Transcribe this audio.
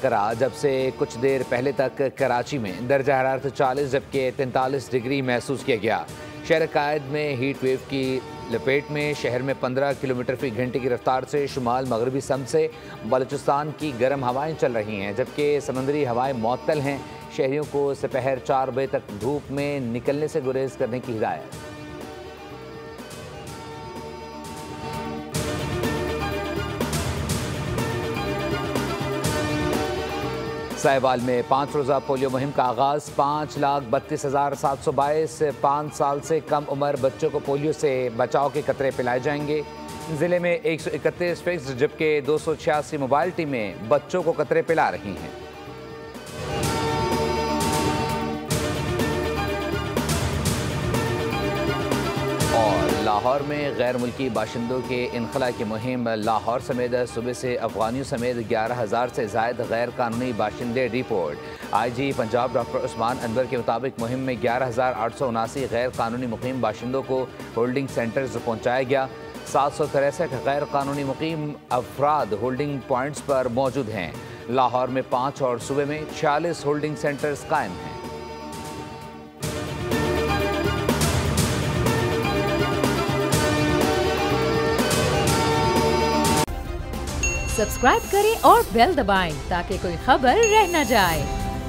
जब से कुछ देर पहले तक कराची में दर्जा हरारत 40 जबकि 43 डिग्री महसूस किया गया। शहर कायद में हीट वेव की लपेट में शहर में 15 किलोमीटर फी घंटे की रफ्तार से शुमाल मगरबी सम से बलूचिस्तान की गर्म हवाएं चल रही हैं, जबकि समंदरी हवाएं मुअत्तल हैं। शहरियों को दोपहर 4 बजे तक धूप में निकलने से गुरेज करने की हिदायत। साहिवाल में 5 रोज़ा पोलियो मुहिम का आगाज़। 5,32,722 5 साल से कम उम्र बच्चों को पोलियो से बचाव के कतरे पिलाए जाएंगे। ज़िले में 131 फिक्स जबकि 286 मोबाइल टीमें बच्चों को कतरे पिला रही हैं। और लाहौर में गैर मुल्की बाशिंदों के इनखला की मुहिम। लाहौर समेत सुबह से अफगानियों समेत 11,000 से ज़ायद गैर कानूनी बाशिंदे report. IG Punjab doctor Usman Anwar के मुताबिक मुहिम में 11,879 गैर कानूनी मुकीम बाशिंदों को होल्डिंग सेंटर्स पहुँचाया गया। 763 गैर कानूनी मुकीम अफराद होल्डिंग पॉइंट्स पर मौजूद हैं। लाहौर में 5 और सूबे में 46 होल्डिंग सेंटर्स कायम हैं। सब्सक्राइब करें और बेल दबाएं ताकि कोई खबर रह न जाए।